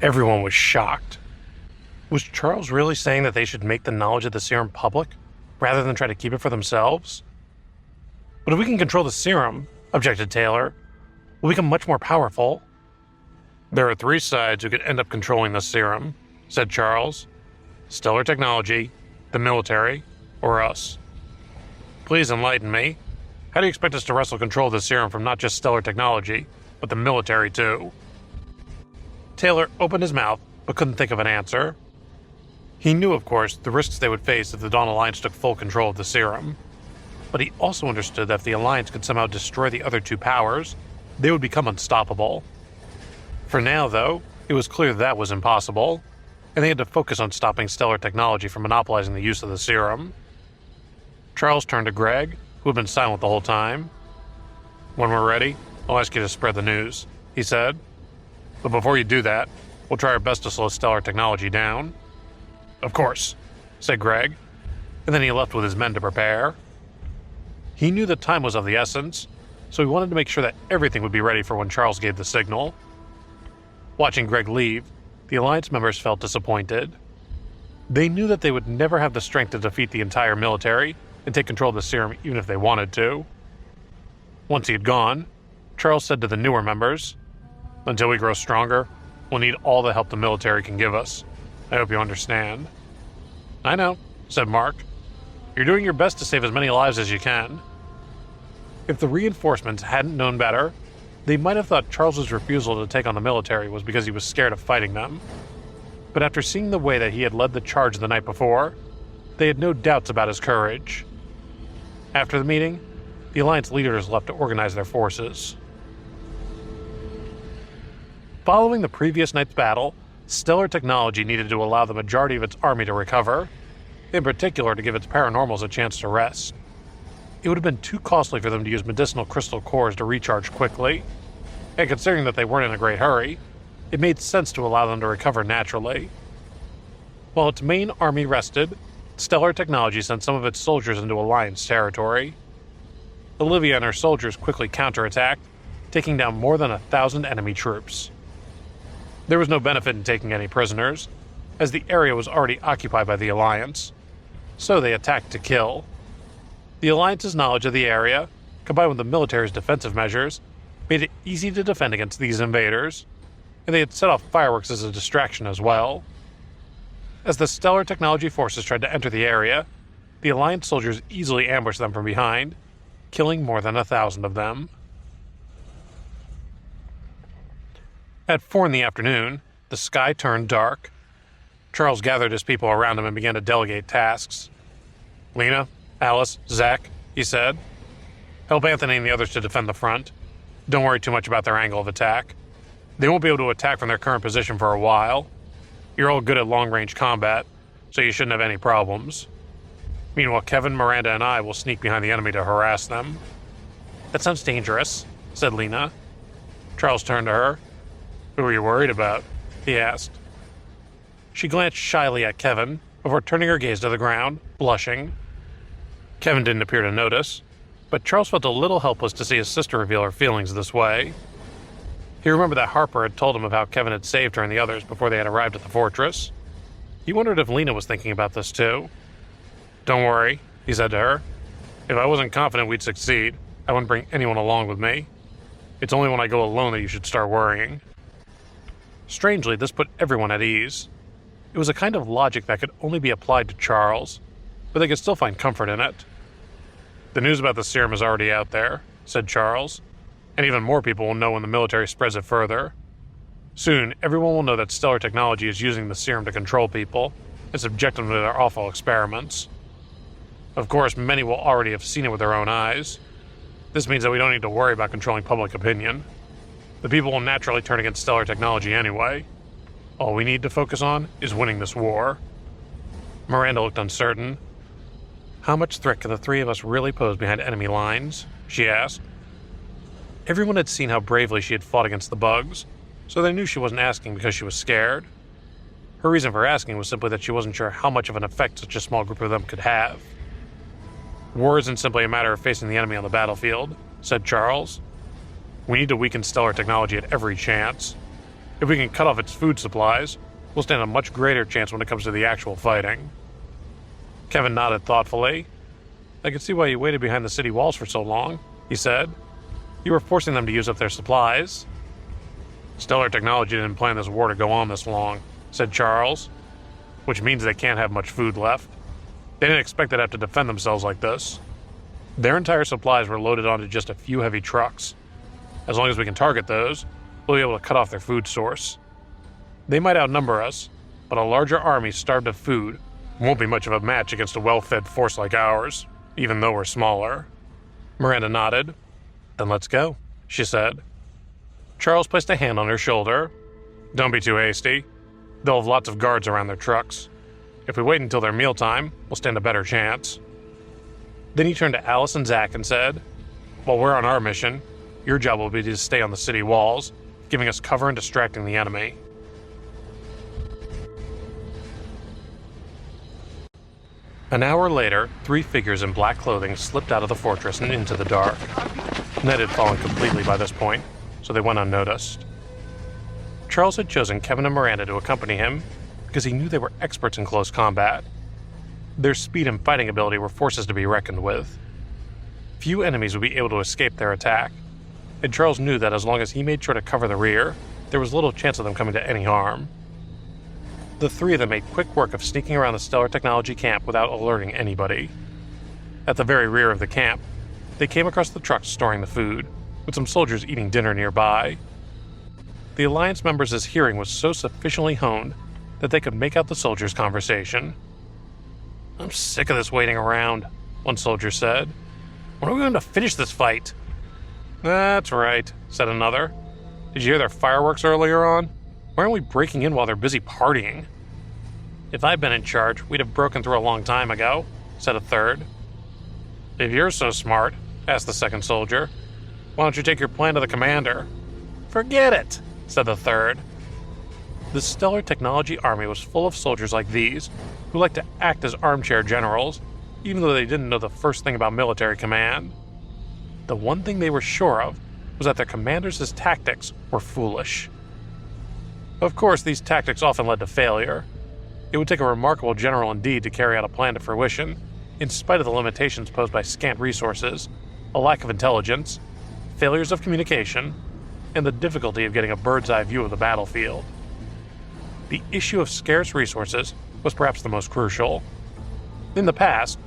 Everyone was shocked. Was Charles really saying that they should make the knowledge of the serum public, rather than try to keep it for themselves? But if we can control the serum, objected Taylor, we'll become much more powerful. There are three sides who could end up controlling the serum, said Charles. Stellar Technology, the military, or us. Please enlighten me. How do you expect us to wrestle control of the serum from not just Stellar Technology, but the military too? Taylor opened his mouth, but couldn't think of an answer. He knew, of course, the risks they would face if the Dawn Alliance took full control of the serum. But he also understood that if the Alliance could somehow destroy the other two powers, they would become unstoppable. For now, though, it was clear that was impossible, and they had to focus on stopping Stellar Technology from monopolizing the use of the serum. Charles turned to Greg, who had been silent the whole time. When we're ready, I'll ask you to spread the news, he said. But before you do that, we'll try our best to slow Stellar Technology down. Of course, said Greg, and then he left with his men to prepare. He knew that time was of the essence, so he wanted to make sure that everything would be ready for when Charles gave the signal. Watching Greg leave, the Alliance members felt disappointed. They knew that they would never have the strength to defeat the entire military and take control of the serum even if they wanted to. Once he had gone, Charles said to the newer members, Until we grow stronger, we'll need all the help the military can give us. I hope you understand. I know, said Mark. You're doing your best to save as many lives as you can. If the reinforcements hadn't known better, they might have thought Charles's refusal to take on the military was because he was scared of fighting them. But after seeing the way that he had led the charge the night before, they had no doubts about his courage. After the meeting, the Alliance leaders left to organize their forces. Following the previous night's battle, Stellar Technology needed to allow the majority of its army to recover, in particular to give its paranormals a chance to rest. It would have been too costly for them to use medicinal crystal cores to recharge quickly, and considering that they weren't in a great hurry, it made sense to allow them to recover naturally. While its main army rested, Stellar Technology sent some of its soldiers into Alliance territory. Olivia and her soldiers quickly counterattacked, taking down more than 1,000 enemy troops. There was no benefit in taking any prisoners, as the area was already occupied by the Alliance, so they attacked to kill. The Alliance's knowledge of the area, combined with the military's defensive measures, made it easy to defend against these invaders, and they had set off fireworks as a distraction as well. As the Stellar Technology forces tried to enter the area, the Alliance soldiers easily ambushed them from behind, killing more than 1,000 of them. At 4 in the afternoon, the sky turned dark. Charles gathered his people around him and began to delegate tasks. Lena, Alice, Zach, he said. Help Anthony and the others to defend the front. Don't worry too much about their angle of attack. They won't be able to attack from their current position for a while. You're all good at long-range combat, so you shouldn't have any problems. Meanwhile, Kevin, Miranda, and I will sneak behind the enemy to harass them. That sounds dangerous, said Lena. Charles turned to her. Who are you worried about? He asked. She glanced shyly at Kevin before turning her gaze to the ground, blushing. Kevin didn't appear to notice, but Charles felt a little helpless to see his sister reveal her feelings this way. He remembered that Harper had told him of how Kevin had saved her and the others before they had arrived at the fortress. He wondered if Lena was thinking about this too. Don't worry, he said to her. If I wasn't confident we'd succeed, I wouldn't bring anyone along with me. It's only when I go alone that you should start worrying. Strangely, this put everyone at ease. It was a kind of logic that could only be applied to Charles, but they could still find comfort in it. The news about the serum is already out there, said Charles, and even more people will know when the military spreads it further. Soon, everyone will know that Stellar Technology is using the serum to control people and subject them to their awful experiments. Of course, many will already have seen it with their own eyes. This means that we don't need to worry about controlling public opinion. The people will naturally turn against Stellar Technology anyway. All we need to focus on is winning this war. Miranda looked uncertain. How much threat can the three of us really pose behind enemy lines? She asked. Everyone had seen how bravely she had fought against the bugs, so they knew she wasn't asking because she was scared. Her reason for asking was simply that she wasn't sure how much of an effect such a small group of them could have. War isn't simply a matter of facing the enemy on the battlefield, said Charles. We need to weaken Stellar Technology at every chance. If we can cut off its food supplies, we'll stand a much greater chance when it comes to the actual fighting. Kevin nodded thoughtfully. I can see why you waited behind the city walls for so long, he said. You were forcing them to use up their supplies. Stellar Technology didn't plan this war to go on this long, said Charles, which means they can't have much food left. They didn't expect they'd have to defend themselves like this. Their entire supplies were loaded onto just a few heavy trucks. As long as we can target those, we'll be able to cut off their food source. They might outnumber us, but a larger army starved of food won't be much of a match against a well-fed force like ours, even though we're smaller. Miranda nodded. Then let's go, she said. Charles placed a hand on her shoulder. Don't be too hasty. They'll have lots of guards around their trucks. If we wait until their mealtime, we'll stand a better chance. Then he turned to Alice and Zach and said, while we're on our mission, your job will be to stay on the city walls, giving us cover and distracting the enemy. An hour later, 3 figures in black clothing slipped out of the fortress and into the dark. Ned had fallen completely by this point, so they went unnoticed. Charles had chosen Kevin and Miranda to accompany him because he knew they were experts in close combat. Their speed and fighting ability were forces to be reckoned with. Few enemies would be able to escape their attack, and Charles knew that as long as he made sure to cover the rear, there was little chance of them coming to any harm. The 3 of them made quick work of sneaking around the Stellar Technology camp without alerting anybody. At the very rear of the camp, they came across the trucks storing the food, with some soldiers eating dinner nearby. The Alliance members' hearing was so sufficiently honed that they could make out the soldiers' conversation. I'm sick of this waiting around, one soldier said. When are we going to finish this fight? That's right, said another. Did you hear their fireworks earlier on? Why aren't we breaking in while they're busy partying? If I'd been in charge, we'd have broken through a long time ago, said a third. If you're so smart, asked the second soldier, why don't you take your plan to the commander? Forget it, said the third. The Stellar Technology Army was full of soldiers like these, who liked to act as armchair generals, even though they didn't know the first thing about military command. The one thing they were sure of was that their commanders' tactics were foolish. Of course, these tactics often led to failure. It would take a remarkable general indeed to carry out a plan to fruition, in spite of the limitations posed by scant resources, a lack of intelligence, failures of communication, and the difficulty of getting a bird's-eye view of the battlefield. The issue of scarce resources was perhaps the most crucial. In the past,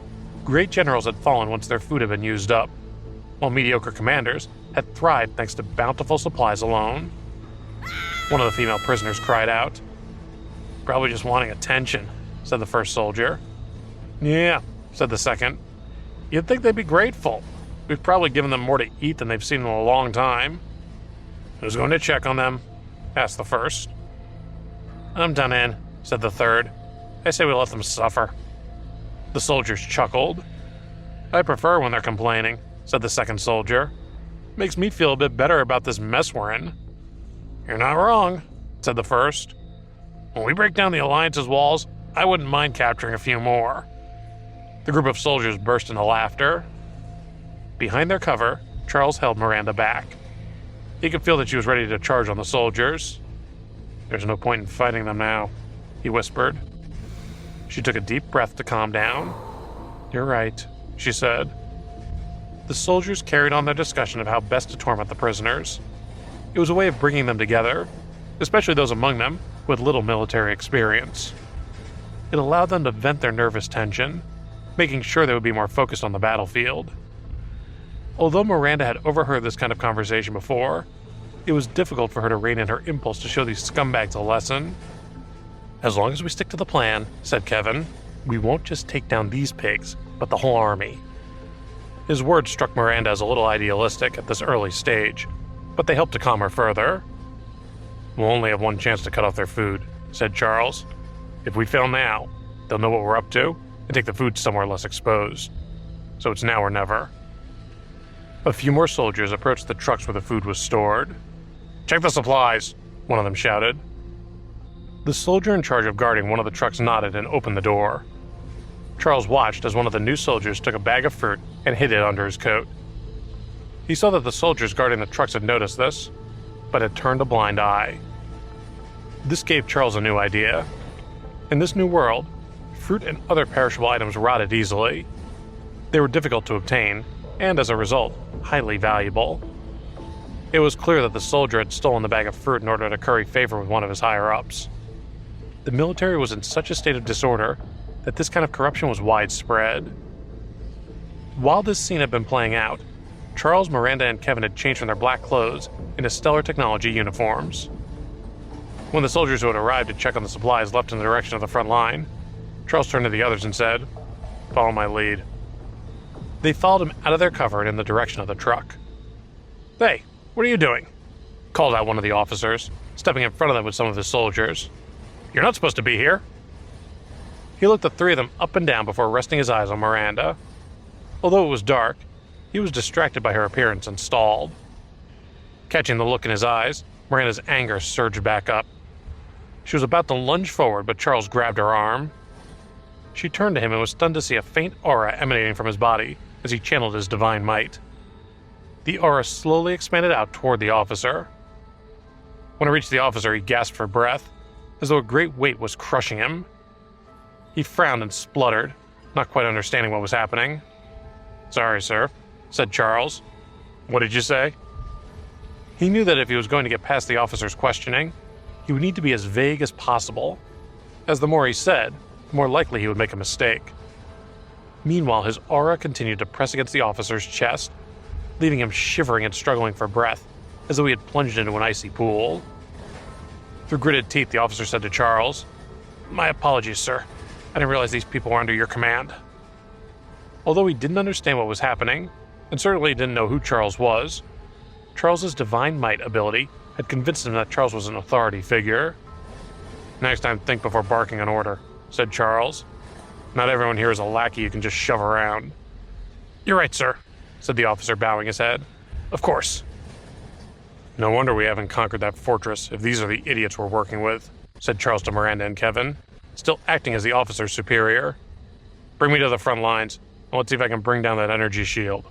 great generals had fallen once their food had been used up, while mediocre commanders had thrived thanks to bountiful supplies alone. One of the female prisoners cried out. Probably just wanting attention, said the first soldier. Yeah, said the second. You'd think they'd be grateful. We've probably given them more to eat than they've seen in a long time. Who's going to check on them? Asked the first. I'm done in, said the third. I say we let them suffer. The soldiers chuckled. I prefer when they're complaining, said the second soldier. Makes me feel a bit better about this mess we're in. You're not wrong, said the first. When we break down the Alliance's walls, I wouldn't mind capturing a few more. The group of soldiers burst into laughter. Behind their cover, Charles held Miranda back. He could feel that she was ready to charge on the soldiers. There's no point in fighting them now, he whispered. She took a deep breath to calm down. You're right, she said. The soldiers carried on their discussion of how best to torment the prisoners. It was a way of bringing them together, especially those among them who had little military experience. It allowed them to vent their nervous tension, making sure they would be more focused on the battlefield. Although Miranda had overheard this kind of conversation before, it was difficult for her to rein in her impulse to show these scumbags a lesson. As long as we stick to the plan, said Kevin, we won't just take down these pigs, but the whole army. His words struck Miranda as a little idealistic at this early stage, but they helped to calm her further. We'll only have one chance to cut off their food, said Charles. If we fail now, they'll know what we're up to and take the food somewhere less exposed. So it's now or never. A few more soldiers approached the trucks where the food was stored. Check the supplies, one of them shouted. The soldier in charge of guarding one of the trucks nodded and opened the door. Charles watched as one of the new soldiers took a bag of fruit and hid it under his coat. He saw that the soldiers guarding the trucks had noticed this, but had turned a blind eye. This gave Charles a new idea. In this new world, fruit and other perishable items rotted easily. They were difficult to obtain, and as a result, highly valuable. It was clear that the soldier had stolen the bag of fruit in order to curry favor with one of his higher-ups. The military was in such a state of disorder that this kind of corruption was widespread. While this scene had been playing out, Charles, Miranda, and Kevin had changed from their black clothes into Stellar Technology uniforms. When the soldiers who had arrived to check on the supplies left in the direction of the front line, Charles turned to the others and said, "Follow my lead." They followed him out of their cover and in the direction of the truck. "Hey, what are you doing?" called out one of the officers, stepping in front of them with some of his soldiers. "You're not supposed to be here." He looked the three of them up and down before resting his eyes on Miranda. Although it was dark, he was distracted by her appearance and stalled. Catching the look in his eyes, Miranda's anger surged back up. She was about to lunge forward, but Charles grabbed her arm. She turned to him and was stunned to see a faint aura emanating from his body as he channeled his divine might. The aura slowly expanded out toward the officer. When it reached the officer, he gasped for breath, as though a great weight was crushing him. He frowned and spluttered, not quite understanding what was happening. "Sorry, sir," said Charles. "What did you say?" He knew that if he was going to get past the officer's questioning, he would need to be as vague as possible, as the more he said, the more likely he would make a mistake. Meanwhile, his aura continued to press against the officer's chest, leaving him shivering and struggling for breath, as though he had plunged into an icy pool. Through gritted teeth, the officer said to Charles, "My apologies, sir. I didn't realize these people were under your command." Although he didn't understand what was happening, and certainly didn't know who Charles was, Charles's divine might ability had convinced him that Charles was an authority figure. "Next time, think before barking an order," said Charles. "Not everyone here is a lackey you can just shove around." "You're right, sir," said the officer, bowing his head. "Of course." "No wonder we haven't conquered that fortress if these are the idiots we're working with," said Charles to Miranda and Kevin, still acting as the officer's superior. "Bring me to the front lines, and let's see if I can bring down that energy shield."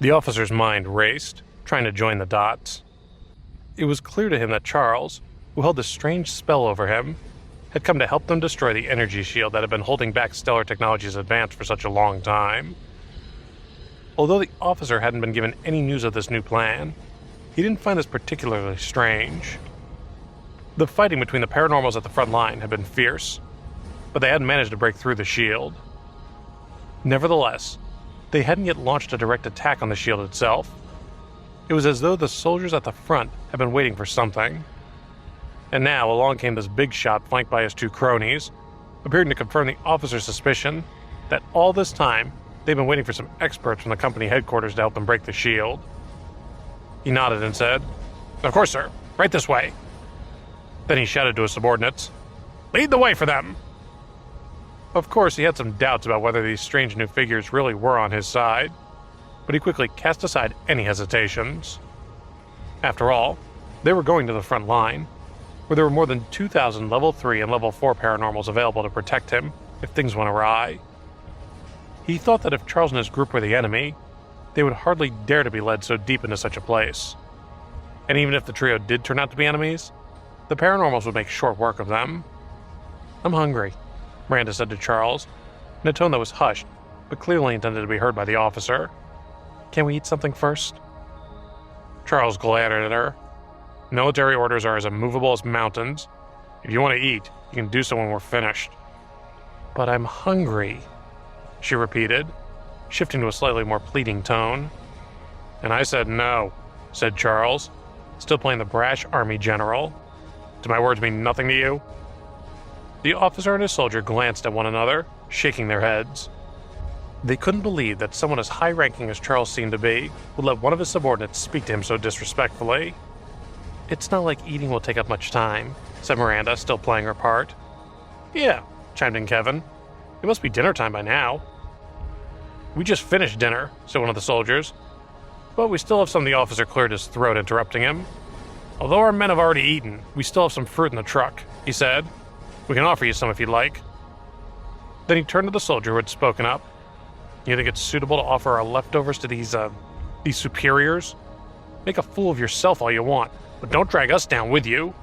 The officer's mind raced, trying to join the dots. It was clear to him that Charles, who held a strange spell over him, had come to help them destroy the energy shield that had been holding back Stellar Technology's advance for such a long time. Although the officer hadn't been given any news of this new plan, he didn't find this particularly strange. The fighting between the paranormals at the front line had been fierce, but they hadn't managed to break through the shield. Nevertheless, they hadn't yet launched a direct attack on the shield itself. It was as though the soldiers at the front had been waiting for something. And now along came this big shot flanked by his two cronies, appearing to confirm the officer's suspicion that all this time they'd been waiting for some experts from the company headquarters to help them break the shield. He nodded and said, "Of course, sir. Right this way." Then he shouted to his subordinates, "Lead the way for them!" Of course, he had some doubts about whether these strange new figures really were on his side, but he quickly cast aside any hesitations. After all, they were going to the front line, where there were more than 2,000 level 3 and level 4 paranormals available to protect him if things went awry. He thought that if Charles and his group were the enemy, they would hardly dare to be led so deep into such a place. And even if the trio did turn out to be enemies, the paranormals would make short work of them. "I'm hungry," Miranda said to Charles, in a tone that was hushed, but clearly intended to be heard by the officer. "Can we eat something first?" Charles glared at her. "Military orders are as immovable as mountains. If you want to eat, you can do so when we're finished." "But I'm hungry," she repeated, shifting to a slightly more pleading tone. "And I said no," said Charles, still playing the brash army general. "Do my words mean nothing to you?" The officer and his soldier glanced at one another, shaking their heads. They couldn't believe that someone as high-ranking as Charles seemed to be would let one of his subordinates speak to him so disrespectfully. "It's not like eating will take up much time," said Miranda, still playing her part. "Yeah," chimed in Kevin. "It must be dinner time by now." "We just finished dinner," said one of the soldiers. "But we still have some," the officer cleared his throat, interrupting him. "Although our men have already eaten, we still have some fruit in the truck," he said. "We can offer you some if you'd like." Then he turned to the soldier who had spoken up. "You think it's suitable to offer our leftovers to these superiors?" Make a fool of yourself all you want, but don't drag us down with you."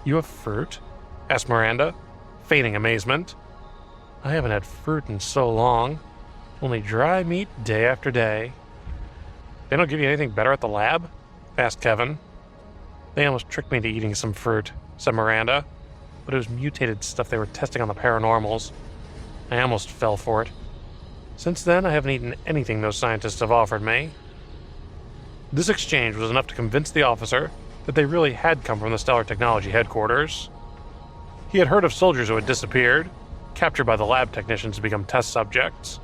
"You have fruit?" asked Miranda, feigning amazement. "I haven't had fruit in so long. Only dry meat day after day." "They don't give you anything better at the lab?" asked Kevin. "They almost tricked me into eating some fruit," said Miranda, "but it was mutated stuff they were testing on the paranormals. I almost fell for it. Since then, I haven't eaten anything those scientists have offered me." This exchange was enough to convince the officer that they really had come from the Stellar Technology headquarters. He had heard of soldiers who had disappeared, captured by the lab technicians to become test subjects.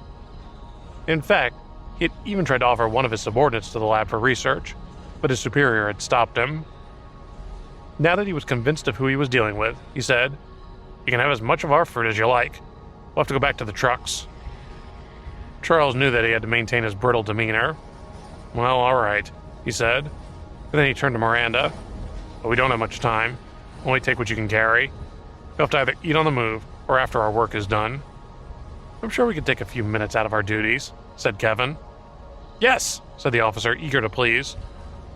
In fact, he had even tried to offer one of his subordinates to the lab for research, but his superior had stopped him. Now that he was convinced of who he was dealing with, he said, "You can have as much of our fruit as you like. We'll have to go back to the trucks." Charles knew that he had to maintain his brittle demeanor. "Well, all right," he said. And then he turned to Miranda. "But we don't have much time. Only take what you can carry. We'll have to either eat on the move or after our work is done." "I'm sure we could take a few minutes out of our duties," said Kevin. "Yes," said the officer, eager to please.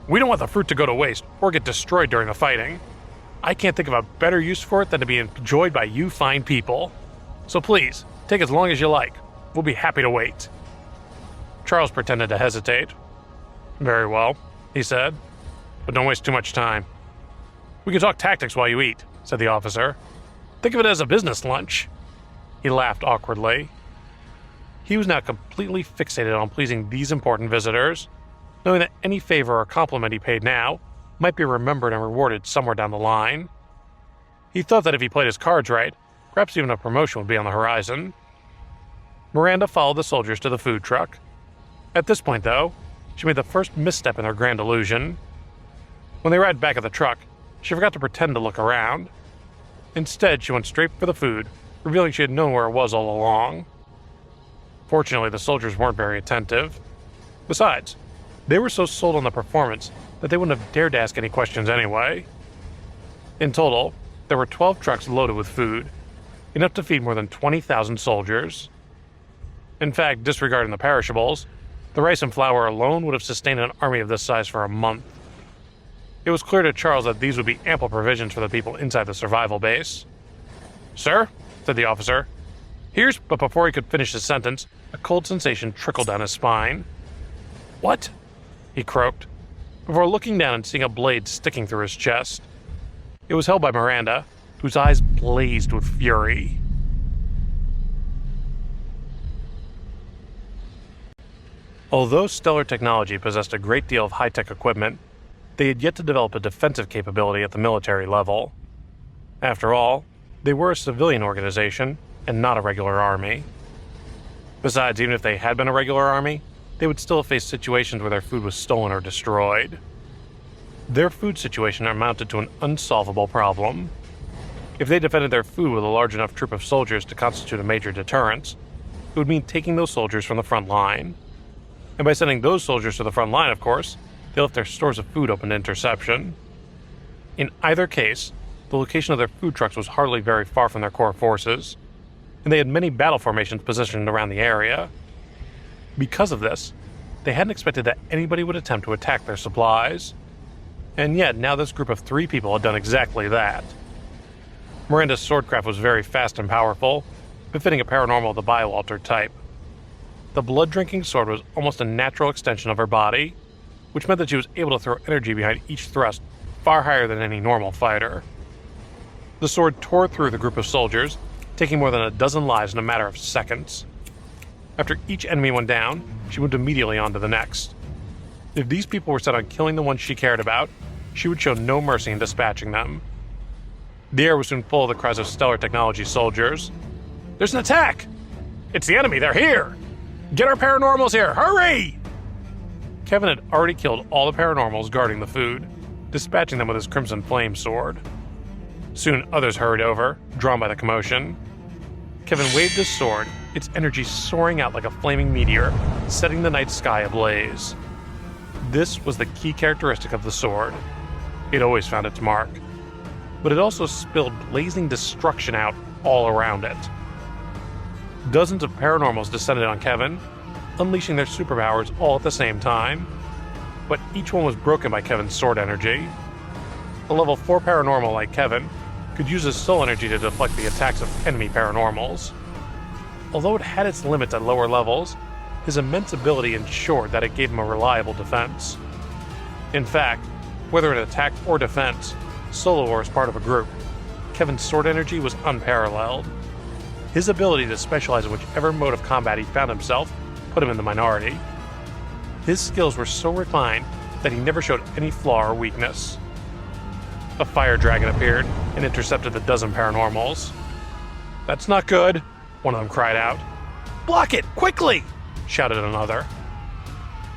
"We don't want the fruit to go to waste or get destroyed during the fighting. I can't think of a better use for it than to be enjoyed by you fine people. So please, take as long as you like. We'll be happy to wait." Charles pretended to hesitate. "Very well," he said, "but don't waste too much time." "We can talk tactics while you eat," said the officer. "Think of it as a business lunch." He laughed awkwardly. He was now completely fixated on pleasing these important visitors, knowing that any favor or compliment he paid now might be remembered and rewarded somewhere down the line. He thought that if he played his cards right, perhaps even a promotion would be on the horizon. Miranda followed the soldiers to the food truck. At this point, though, she made the first misstep in her grand illusion. When they arrived back at the truck, she forgot to pretend to look around. Instead, she went straight for the food, revealing she had known where it was all along. Fortunately, the soldiers weren't very attentive. Besides, they were so sold on the performance that they wouldn't have dared to ask any questions anyway. In total, there were 12 trucks loaded with food, enough to feed more than 20,000 soldiers. In fact, disregarding the perishables, the rice and flour alone would have sustained an army of this size for a month. It was clear to Charles that these would be ample provisions for the people inside the survival base. "Sir," said the officer. But before he could finish his sentence, a cold sensation trickled down his spine. "What?" he croaked, before looking down and seeing a blade sticking through his chest. It was held by Miranda, whose eyes blazed with fury. Although Stellar Technology possessed a great deal of high-tech equipment, they had yet to develop a defensive capability at the military level. After all, they were a civilian organization and not a regular army. Besides, even if they had been a regular army, they would still have faced situations where their food was stolen or destroyed. Their food situation amounted to an unsolvable problem. If they defended their food with a large enough troop of soldiers to constitute a major deterrence, it would mean taking those soldiers from the front line. And by sending those soldiers to the front line, of course, they left their stores of food open to interception. In either case, the location of their food trucks was hardly very far from their core forces, and they had many battle formations positioned around the area. Because of this, they hadn't expected that anybody would attempt to attack their supplies. And yet, now this group of 3 people had done exactly that. Miranda's swordcraft was very fast and powerful, befitting a paranormal of the Biowalter type. The blood-drinking sword was almost a natural extension of her body, which meant that she was able to throw energy behind each thrust far higher than any normal fighter. The sword tore through the group of soldiers, taking more than a dozen lives in a matter of seconds. After each enemy went down, she moved immediately on to the next. If these people were set on killing the ones she cared about, she would show no mercy in dispatching them. The air was soon full of the cries of Stellar Technology soldiers. "There's an attack! It's the enemy, they're here! Get our paranormals here, hurry!" Kevin had already killed all the paranormals guarding the food, dispatching them with his Crimson Flame sword. Soon others hurried over, drawn by the commotion. Kevin waved his sword, its energy soaring out like a flaming meteor, setting the night sky ablaze. This was the key characteristic of the sword. It always found its mark. But it also spilled blazing destruction out all around it. Dozens of paranormals descended on Kevin, unleashing their superpowers all at the same time. but each one was broken by Kevin's sword energy. A level 4 paranormal like Kevin could use his soul energy to deflect the attacks of enemy paranormals. Although it had its limits at lower levels, his immense ability ensured that it gave him a reliable defense. In fact, whether in attack or defense, solo or as part of a group, Kevin's sword energy was unparalleled. His ability to specialize in whichever mode of combat he found himself put him in the minority. His skills were so refined that he never showed any flaw or weakness. A fire dragon appeared and intercepted the dozen paranormals. "That's not good," one of them cried out. "Block it, quickly!" shouted another.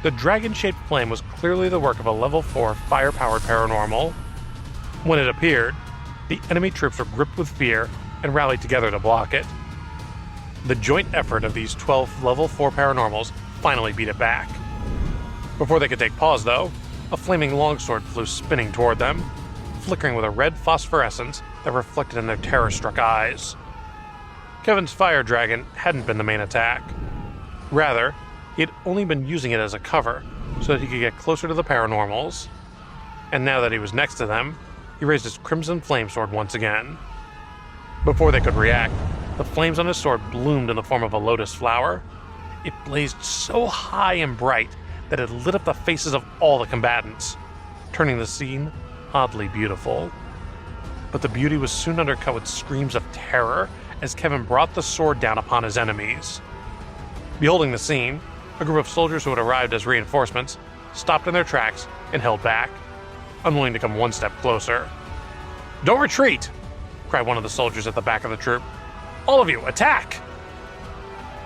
The dragon-shaped flame was clearly the work of a level 4 fire-powered paranormal. When it appeared, the enemy troops were gripped with fear and rallied together to block it. The joint effort of these 12 level 4 paranormals finally beat it back. Before they could take pause, though, a flaming longsword flew spinning toward them, flickering with a red phosphorescence that reflected in their terror-struck eyes. Kevin's fire dragon hadn't been the main attack. Rather, he had only been using it as a cover so that he could get closer to the paranormals. And now that he was next to them, he raised his crimson flame sword once again. Before they could react, the flames on his sword bloomed in the form of a lotus flower. It blazed so high and bright that it lit up the faces of all the combatants, turning the scene oddly beautiful. But the beauty was soon undercut with screams of terror as Kevin brought the sword down upon his enemies. Beholding the scene, a group of soldiers who had arrived as reinforcements stopped in their tracks and held back, unwilling to come one step closer. "Don't retreat!" cried one of the soldiers at the back of the troop. "All of you, attack!"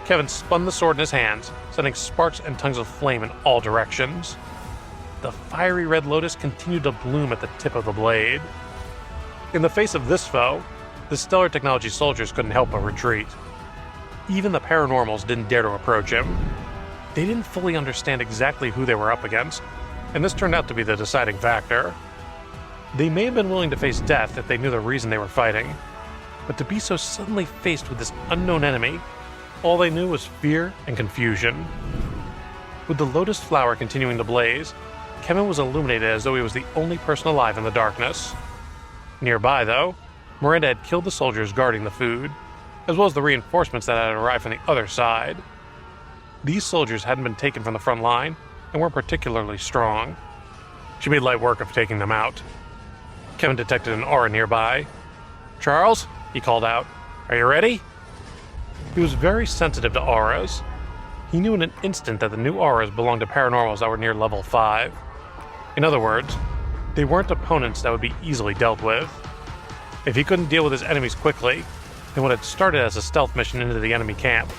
Kevin spun the sword in his hands, sending sparks and tongues of flame in all directions. The fiery red lotus continued to bloom at the tip of the blade. In the face of this foe, the Stellar Technology soldiers couldn't help but retreat. Even the paranormals didn't dare to approach him. They didn't fully understand exactly who they were up against, and this turned out to be the deciding factor. They may have been willing to face death if they knew the reason they were fighting, but to be so suddenly faced with this unknown enemy, all they knew was fear and confusion. With the lotus flower continuing to blaze, Kevin was illuminated as though he was the only person alive in the darkness. Nearby, though, Miranda had killed the soldiers guarding the food, as well as the reinforcements that had arrived from the other side. These soldiers hadn't been taken from the front line and weren't particularly strong. She made light work of taking them out. Kevin detected an aura nearby. "Charles," he called out, "are you ready?" He was very sensitive to auras. He knew in an instant that the new auras belonged to paranormals that were near level 5. In other words, they weren't opponents that would be easily dealt with. If he couldn't deal with his enemies quickly, then what had started as a stealth mission into the enemy camp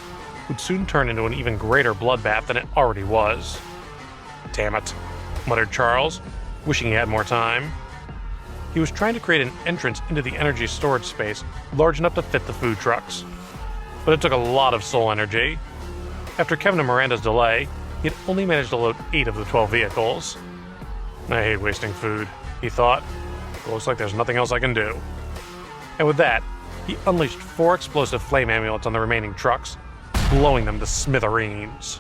would soon turn into an even greater bloodbath than it already was. "Damn it," muttered Charles, wishing he had more time. He was trying to create an entrance into the energy storage space large enough to fit the food trucks. But it took a lot of soul energy. After Kevin and Miranda's delay, he had only managed to load 8 of the 12 vehicles. "I hate wasting food," he thought. "It looks like there's nothing else I can do." And with that, he unleashed 4 explosive flame amulets on the remaining trucks, blowing them to smithereens.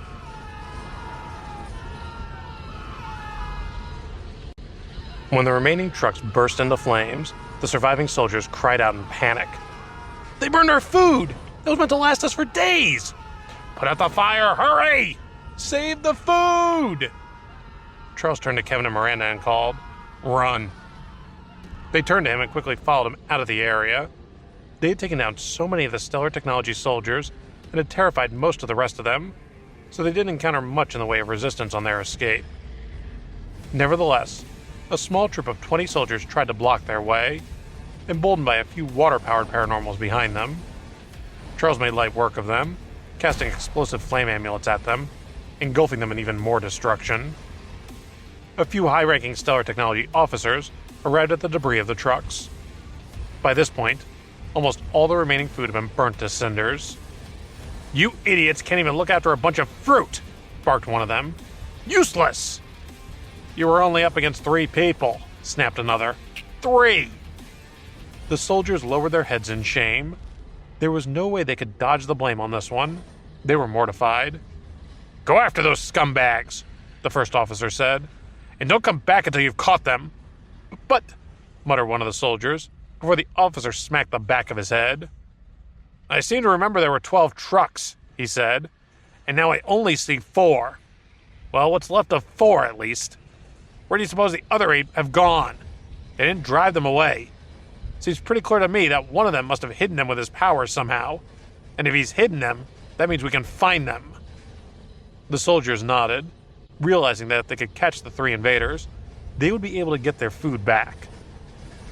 When the remaining trucks burst into flames, the surviving soldiers cried out in panic. "They burned our food! It was meant to last us for days! Put out the fire, hurry! Save the food!" Charles turned to Kevin and Miranda and called, "Run!" They turned to him and quickly followed him out of the area. They had taken down so many of the Stellar Technology soldiers and had terrified most of the rest of them, so they didn't encounter much in the way of resistance on their escape. Nevertheless, a small troop of 20 soldiers tried to block their way, emboldened by a few water-powered paranormals behind them. Charles made light work of them, casting explosive flame amulets at them, engulfing them in even more destruction. A few high-ranking Stellar Technology officers arrived at the debris of the trucks. By this point, almost all the remaining food had been burnt to cinders. "You idiots can't even look after a bunch of fruit!" barked one of them. "Useless!" "You were only up against 3 people," snapped another. 3! The soldiers lowered their heads in shame. There was no way they could dodge the blame on this one. They were mortified. "Go after those scumbags," the first officer said. And don't come back until you've caught them." "But," muttered one of the soldiers, before the officer smacked the back of his head. "I seem to remember there were 12 trucks," he said, "and now I only see 4. Well, what's left of 4, at least? Where do you suppose the other 8 have gone? They didn't drive them away. Seems pretty clear to me that one of them must have hidden them with his powers somehow. And if he's hidden them, that means we can find them." The soldiers nodded, realizing that if they could catch the 3 invaders, they would be able to get their food back.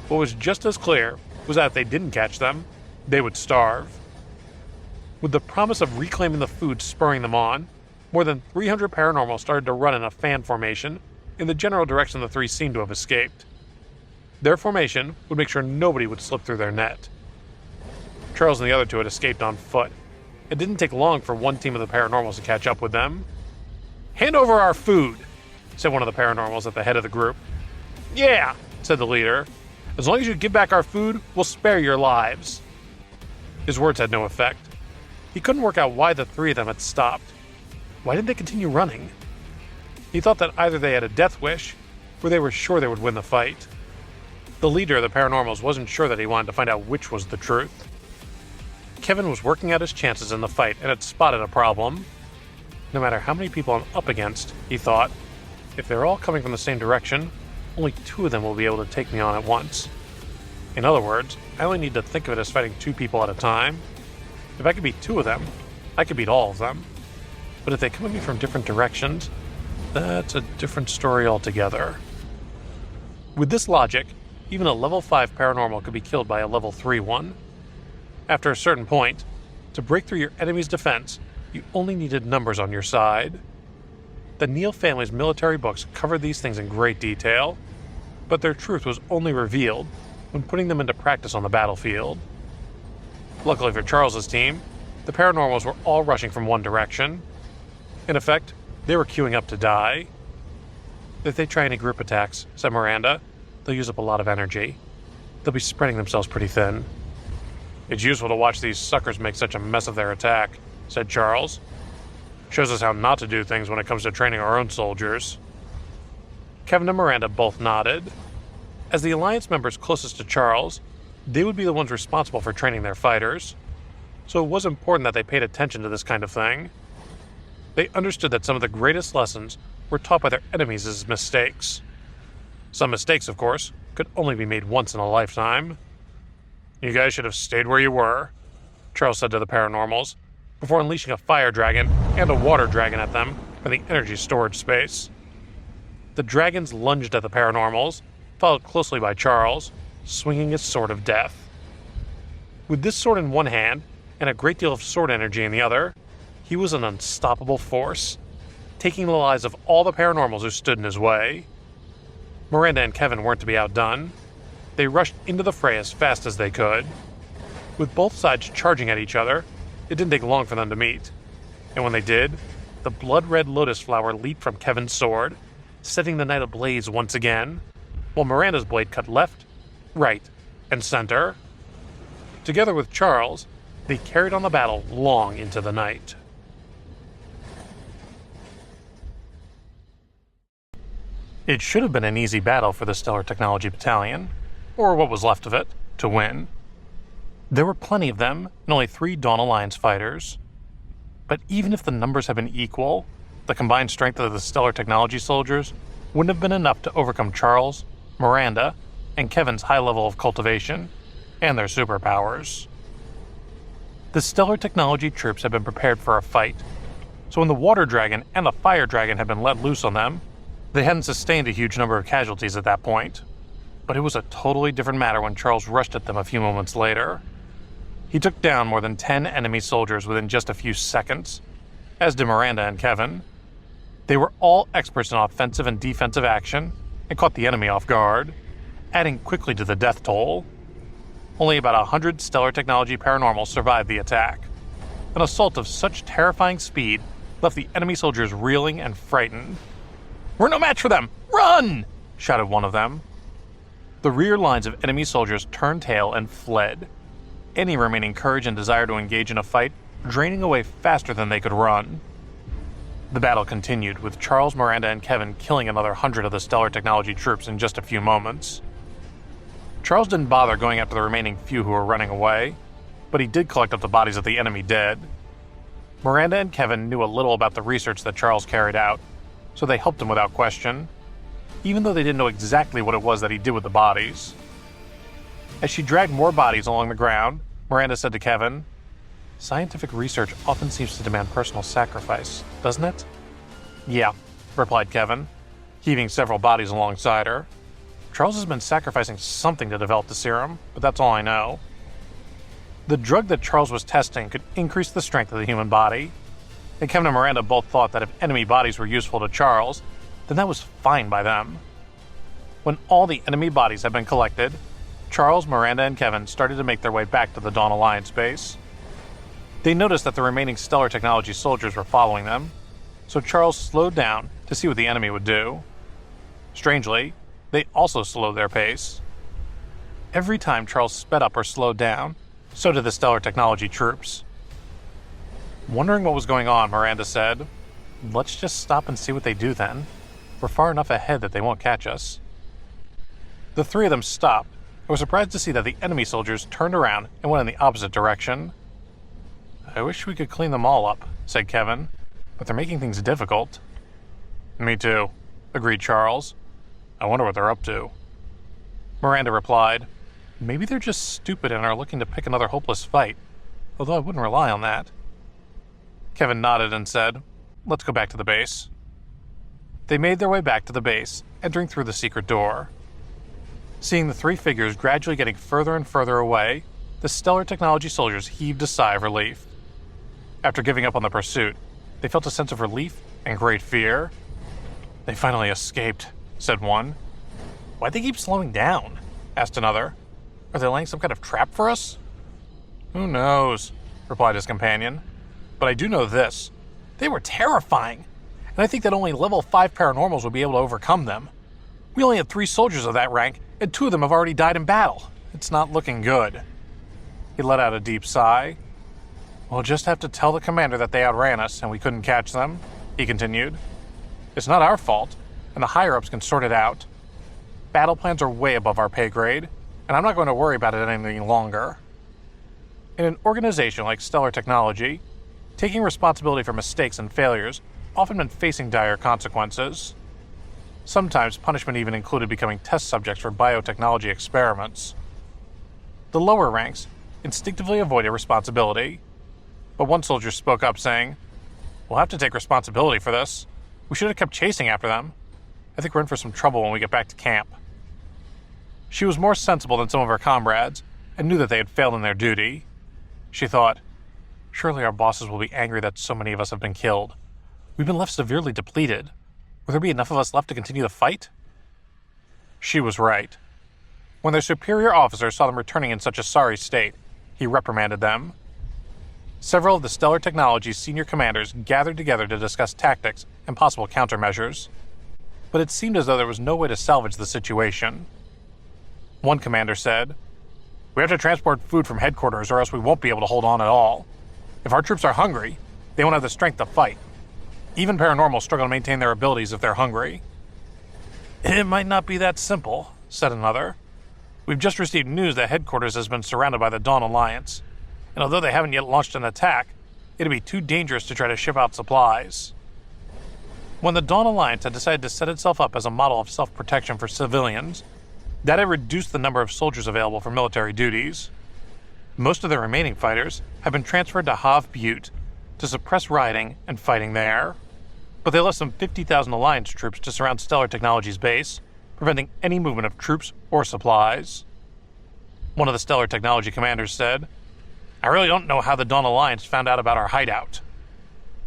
What was just as clear was that if they didn't catch them, they would starve. With the promise of reclaiming the food spurring them on, more than 300 paranormal started to run in a fan formation in the general direction the 3 seemed to have escaped. Their formation would make sure nobody would slip through their net. Charles and the other 2 had escaped on foot. It didn't take long for one team of the paranormals to catch up with them. "Hand over our food," said one of the paranormals at the head of the group. "Yeah," said the leader. "As long as you give back our food, we'll spare your lives." His words had no effect. He couldn't work out why the 3 of them had stopped. Why didn't they continue running? He thought that either they had a death wish, or they were sure they would win the fight. The leader of the paranormals wasn't sure that he wanted to find out which was the truth. Kevin was working out his chances in the fight and had spotted a problem. No matter how many people I'm up against, he thought, if they're all coming from the same direction, only 2 of them will be able to take me on at once. In other words, I only need to think of it as fighting 2 people at a time. If I could beat 2 of them, I could beat all of them. But if they come at me from different directions, that's a different story altogether. With this logic, even a level 5 paranormal could be killed by a level 3 one. After a certain point, to break through your enemy's defense, you only needed numbers on your side. The Neal family's military books covered these things in great detail, but their truth was only revealed when putting them into practice on the battlefield. Luckily for Charles's team, the paranormals were all rushing from one direction. In effect, they were queuing up to die. "If they try any group attacks," said Miranda, "they'll use up a lot of energy. They'll be spreading themselves pretty thin." "It's useful to watch these suckers make such a mess of their attack," said Charles. "Shows us how not to do things when it comes to training our own soldiers." Kevin and Miranda both nodded. As the Alliance members closest to Charles, they would be the ones responsible for training their fighters, so it was important that they paid attention to this kind of thing. They understood that some of the greatest lessons were taught by their enemies' mistakes. Some mistakes, of course, could only be made once in a lifetime. "You guys should have stayed where you were," Charles said to the paranormals, before unleashing a fire dragon and a water dragon at them from the energy storage space. The dragons lunged at the paranormals, followed closely by Charles, swinging his sword of death. With this sword in one hand and a great deal of sword energy in the other, he was an unstoppable force, taking the lives of all the paranormals who stood in his way. Miranda and Kevin weren't to be outdone. They rushed into the fray as fast as they could. With both sides charging at each other, it didn't take long for them to meet. And when they did, the blood-red lotus flower leaped from Kevin's sword, setting the night ablaze once again, while Miranda's blade cut left, right, and center. Together with Charles, they carried on the battle long into the night. It should have been an easy battle for the Stellar Technology Battalion, or what was left of it, to win. There were plenty of them, and only 3 Dawn Alliance fighters. But even if the numbers had been equal, the combined strength of the Stellar Technology soldiers wouldn't have been enough to overcome Charles, Miranda, and Kevin's high level of cultivation, and their superpowers. The Stellar Technology troops had been prepared for a fight, so when the Water Dragon and the Fire Dragon had been let loose on them, they hadn't sustained a huge number of casualties at that point. But it was a totally different matter when Charles rushed at them a few moments later. He took down more than 10 enemy soldiers within just a few seconds, as did Miranda and Kevin. They were all experts in offensive and defensive action and caught the enemy off guard, adding quickly to the death toll. Only about 100 Stellar Technology paranormals survived the attack. An assault of such terrifying speed left the enemy soldiers reeling and frightened. "We're no match for them! Run!" shouted one of them. The rear lines of enemy soldiers turned tail and fled, any remaining courage and desire to engage in a fight draining away faster than they could run. The battle continued, with Charles, Miranda, and Kevin killing another 100 of the Stellar Technology troops in just a few moments. Charles didn't bother going after the remaining few who were running away, but he did collect up the bodies of the enemy dead. Miranda and Kevin knew a little about the research that Charles carried out, so they helped him without question, even though they didn't know exactly what it was that he did with the bodies. As she dragged more bodies along the ground, Miranda said to Kevin, "Scientific research often seems to demand personal sacrifice, doesn't it?" "Yeah," replied Kevin, heaving several bodies alongside her. "Charles has been sacrificing something to develop the serum, but that's all I know." The drug that Charles was testing could increase the strength of the human body, and Kevin and Miranda both thought that if enemy bodies were useful to Charles, then that was fine by them. When all the enemy bodies had been collected, Charles, Miranda, and Kevin started to make their way back to the Dawn Alliance base. They noticed that the remaining Stellar Technology soldiers were following them, so Charles slowed down to see what the enemy would do. Strangely, they also slowed their pace. Every time Charles sped up or slowed down, so did the Stellar Technology troops. Wondering what was going on, Miranda said, "Let's just stop and see what they do then. We're far enough ahead that they won't catch us." The three of them stopped and were surprised to see that the enemy soldiers turned around and went in the opposite direction. "I wish we could clean them all up," said Kevin, "but they're making things difficult." "Me too," agreed Charles. "I wonder what they're up to." Miranda replied, "Maybe they're just stupid and are looking to pick another hopeless fight, although I wouldn't rely on that." Kevin nodded and said, "Let's go back to the base." They made their way back to the base, entering through the secret door. Seeing the three figures gradually getting further and further away, the Stellar Technology soldiers heaved a sigh of relief. After giving up on the pursuit, they felt a sense of relief and great fear. "They finally escaped," said one. "Why'd they keep slowing down?" asked another. "Are they laying some kind of trap for us?" "Who knows," replied his companion. "But I do know this. They were terrifying, and I think that only level 5 paranormals would be able to overcome them. We only had 3 soldiers of that rank, and 2 of them have already died in battle. It's not looking good." He let out a deep sigh. "We'll just have to tell the commander that they outran us and we couldn't catch them," he continued. "It's not our fault, and the higher-ups can sort it out. Battle plans are way above our pay grade, and I'm not going to worry about it any longer." In an organization like Stellar Technology, taking responsibility for mistakes and failures often meant facing dire consequences. Sometimes punishment even included becoming test subjects for biotechnology experiments. The lower ranks instinctively avoided responsibility, but one soldier spoke up saying, "We'll have to take responsibility for this. We should have kept chasing after them. I think we're in for some trouble when we get back to camp." She was more sensible than some of her comrades and knew that they had failed in their duty. She thought, "Surely our bosses will be angry that so many of us have been killed. We've been left severely depleted. Will there be enough of us left to continue the fight?" She was right. When their superior officer saw them returning in such a sorry state, he reprimanded them. Several of the Stellar Technology's senior commanders gathered together to discuss tactics and possible countermeasures, but it seemed as though there was no way to salvage the situation. One commander said, "We have to transport food from headquarters or else we won't be able to hold on at all. If our troops are hungry, they won't have the strength to fight. Even paranormals struggle to maintain their abilities if they're hungry." "It might not be that simple," said another. "We've just received news that headquarters has been surrounded by the Dawn Alliance, and although they haven't yet launched an attack, it'd be too dangerous to try to ship out supplies." When the Dawn Alliance had decided to set itself up as a model of self-protection for civilians, that had reduced the number of soldiers available for military duties. Most of the remaining fighters had been transferred to Hav Butte to suppress rioting and fighting there, but they left some 50,000 Alliance troops to surround Stellar Technology's base, preventing any movement of troops or supplies. One of the Stellar Technology commanders said, "I really don't know how the Dawn Alliance found out about our hideout."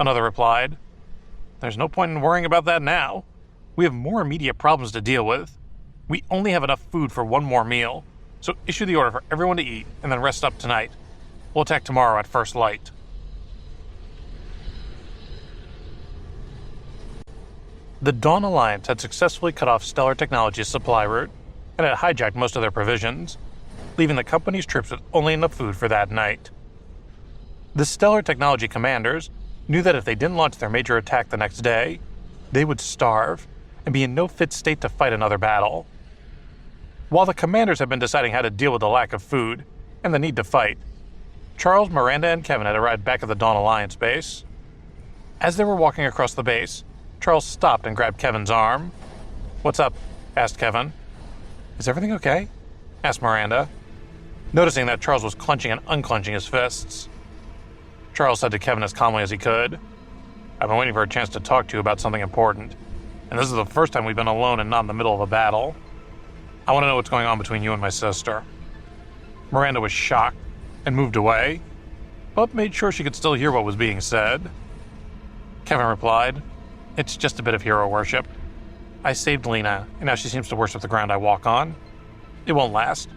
Another replied, "There's no point in worrying about that now. We have more immediate problems to deal with. We only have enough food for one more meal, so issue the order for everyone to eat and then rest up tonight. We'll attack tomorrow at first light." The Dawn Alliance had successfully cut off Stellar Technology's supply route and had hijacked most of their provisions, leaving the company's troops with only enough food for that night. The Stellar Technology commanders knew that if they didn't launch their major attack the next day, they would starve and be in no fit state to fight another battle. While the commanders had been deciding how to deal with the lack of food and the need to fight, Charles, Miranda, and Kevin had arrived back at the Dawn Alliance base. As they were walking across the base, Charles stopped and grabbed Kevin's arm. "What's up?" asked Kevin. "Is everything okay?" asked Miranda, noticing that Charles was clenching and unclenching his fists. Charles said to Kevin as calmly as he could, "I've been waiting for a chance to talk to you about something important, and this is the first time we've been alone and not in the middle of a battle. I want to know what's going on between you and my sister." Miranda was shocked and moved away, but made sure she could still hear what was being said. Kevin replied, "It's just a bit of hero worship. I saved Lena, and now she seems to worship the ground I walk on. It won't last.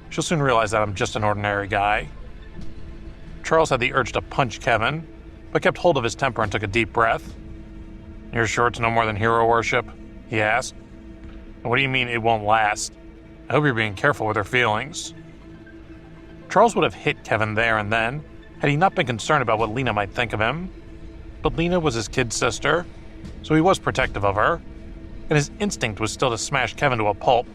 She'll soon realize that I'm just an ordinary guy." Charles had the urge to punch Kevin, but kept hold of his temper and took a deep breath. "You're sure it's no more than hero worship?" he asked. "And what do you mean it won't last? I hope you're being careful with her feelings." Charles would have hit Kevin there and then, had he not been concerned about what Lena might think of him. But Lena was his kid sister, so he was protective of her, and his instinct was still to smash Kevin to a pulp,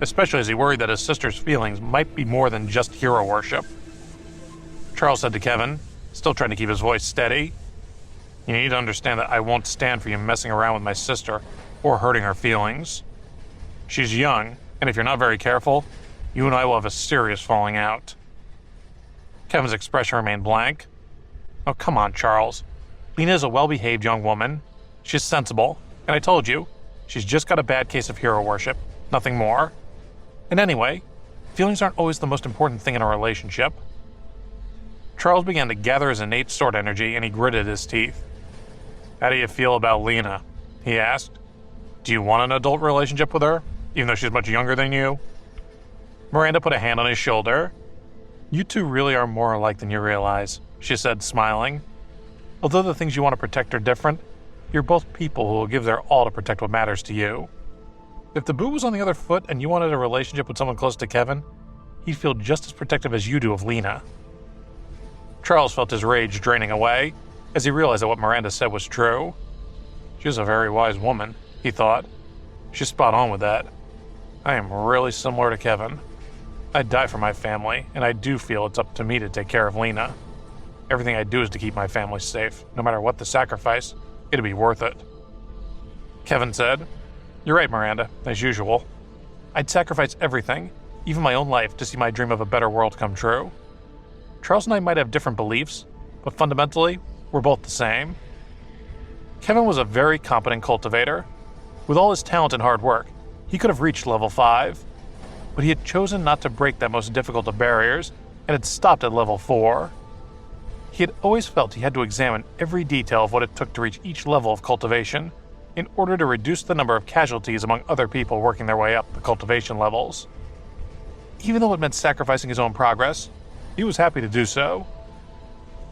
especially as he worried that his sister's feelings might be more than just hero worship. Charles said to Kevin, still trying to keep his voice steady, "You need to understand that I won't stand for you messing around with my sister or hurting her feelings. She's young, and if you're not very careful, you and I will have a serious falling out." Kevin's expression remained blank. "Oh, come on, Charles. Lena is a well-behaved young woman. She's sensible, and I told you, she's just got a bad case of hero worship, nothing more. And anyway, feelings aren't always the most important thing in a relationship." Charles began to gather his innate sword energy, and he gritted his teeth. "How do you feel about Lena?" he asked. "Do you want an adult relationship with her, even though she's much younger than you?" Miranda put a hand on his shoulder. "You two really are more alike than you realize," she said, smiling. "Although the things you want to protect are different, you're both people who will give their all to protect what matters to you. If the boot was on the other foot and you wanted a relationship with someone close to Kevin, he'd feel just as protective as you do of Lena." Charles felt his rage draining away as he realized that what Miranda said was true. She was a very wise woman, he thought. She's spot on with that. I am really similar to Kevin. I'd die for my family, and I do feel it's up to me to take care of Lena. Everything I do is to keep my family safe. No matter what the sacrifice, it'd be worth it." Kevin said, "You're right, Miranda, as usual. I'd sacrifice everything, even my own life, to see my dream of a better world come true. Charles and I might have different beliefs, but fundamentally, we're both the same." Kevin was a very competent cultivator. With all his talent and hard work, he could have reached level 5, but he had chosen not to break that most difficult of barriers and had stopped at level 4. He had always felt he had to examine every detail of what it took to reach each level of cultivation in order to reduce the number of casualties among other people working their way up the cultivation levels. Even though it meant sacrificing his own progress, he was happy to do so.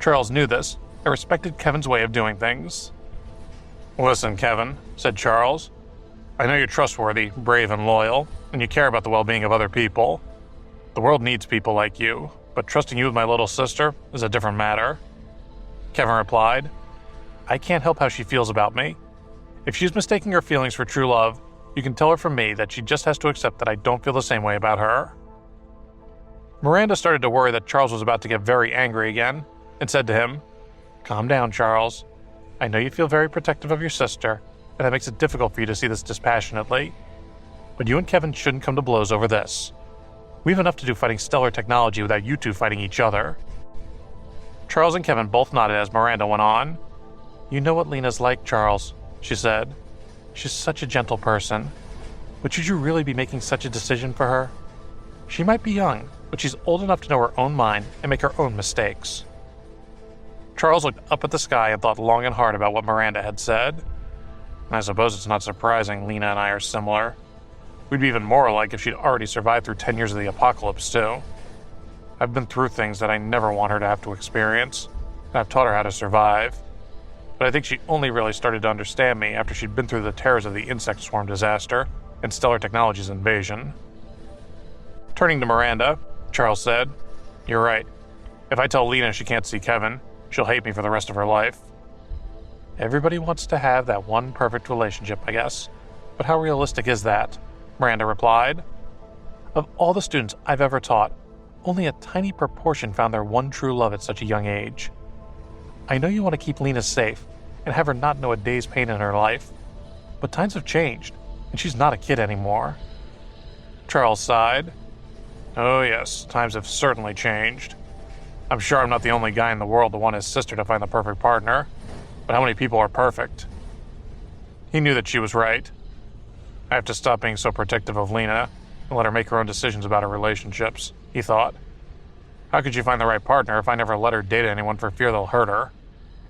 Charles knew this and respected Kevin's way of doing things. "Listen, Kevin," said Charles. "I know you're trustworthy, brave, and loyal, and you care about the well-being of other people. The world needs people like you, but trusting you with my little sister is a different matter." Kevin replied, "I can't help how she feels about me. If she's mistaking her feelings for true love, you can tell her from me that she just has to accept that I don't feel the same way about her." Miranda started to worry that Charles was about to get very angry again, and said to him, "Calm down, Charles. I know you feel very protective of your sister, and that makes it difficult for you to see this dispassionately. But you and Kevin shouldn't come to blows over this. We have enough to do fighting stellar technology without you two fighting each other." Charles and Kevin both nodded as Miranda went on. "You know what Lena's like, Charles," she said. "She's such a gentle person. But should you really be making such a decision for her? She might be young, but she's old enough to know her own mind and make her own mistakes." Charles looked up at the sky and thought long and hard about what Miranda had said. "I suppose it's not surprising Lena and I are similar. We'd be even more alike if she'd already survived through 10 years of the apocalypse, too. I've been through things that I never want her to have to experience, and I've taught her how to survive. But I think she only really started to understand me after she'd been through the terrors of the insect swarm disaster and Stellar Technologies invasion." Turning to Miranda, Charles said, "You're right. If I tell Lena she can't see Kevin, she'll hate me for the rest of her life. Everybody wants to have that one perfect relationship, I guess. But how realistic is that? Miranda replied. Of all the students I've ever taught, only a tiny proportion found their one true love at such a young age. I know you want to keep Lena safe and have her not know a day's pain in her life, but times have changed, and she's not a kid anymore. Charles sighed. Oh yes, times have certainly changed. I'm sure I'm not the only guy in the world to want his sister to find the perfect partner, but how many people are perfect? He knew that she was right. I have to stop being so protective of Lena and let her make her own decisions about her relationships, he thought. How could she find the right partner if I never let her date anyone for fear they'll hurt her?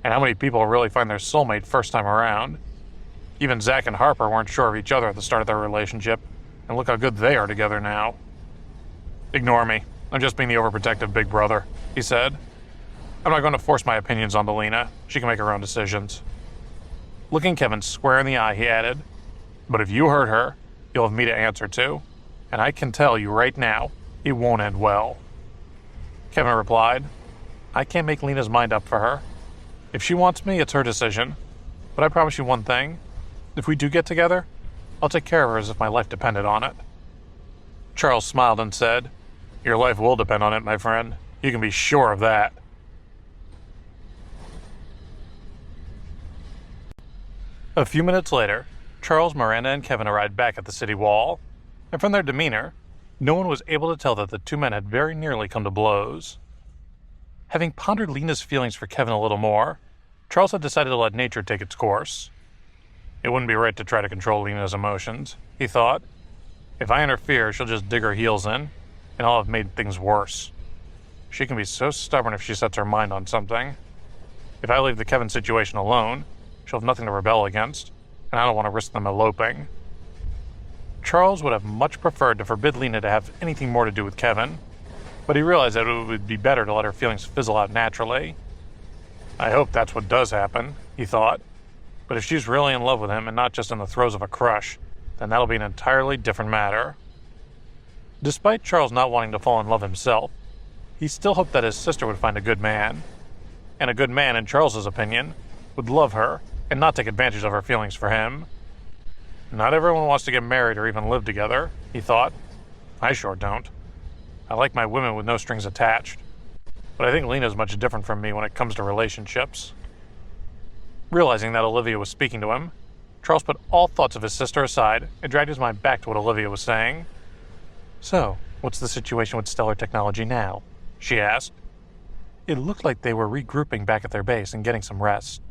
And how many people really find their soulmate first time around? Even Zach and Harper weren't sure of each other at the start of their relationship, and look how good they are together now. Ignore me. I'm just being the overprotective big brother, he said. I'm not going to force my opinions on Lena. She can make her own decisions. Looking Kevin square in the eye, he added, but if you hurt her, you'll have me to answer to, and I can tell you right now, it won't end well. Kevin replied, I can't make Lena's mind up for her. If she wants me, it's her decision. But I promise you one thing. If we do get together, I'll take care of her as if my life depended on it. Charles smiled and said, Your life will depend on it, my friend. You can be sure of that. A few minutes later, Charles, Miranda, and Kevin arrived back at the city wall, and from their demeanor, no one was able to tell that the two men had very nearly come to blows. Having pondered Lena's feelings for Kevin a little more, Charles had decided to let nature take its course. It wouldn't be right to try to control Lena's emotions, he thought. If I interfere, she'll just dig her heels in, and I'll have made things worse. She can be so stubborn if she sets her mind on something. If I leave the Kevin situation alone, she'll have nothing to rebel against, and I don't want to risk them eloping. Charles would have much preferred to forbid Lena to have anything more to do with Kevin, but he realized that it would be better to let her feelings fizzle out naturally. I hope that's what does happen, he thought, but if she's really in love with him and not just in the throes of a crush, then that'll be an entirely different matter. Despite Charles not wanting to fall in love himself, he still hoped that his sister would find a good man, and a good man, in Charles's opinion, would love her and not take advantage of her feelings for him. Not everyone wants to get married or even live together, he thought. I sure don't. I like my women with no strings attached. But I think Lena's much different from me when it comes to relationships. Realizing that Olivia was speaking to him, Charles put all thoughts of his sister aside and dragged his mind back to what Olivia was saying. So, what's the situation with Stellar Technology now? She asked. It looked like they were regrouping back at their base and getting some rest.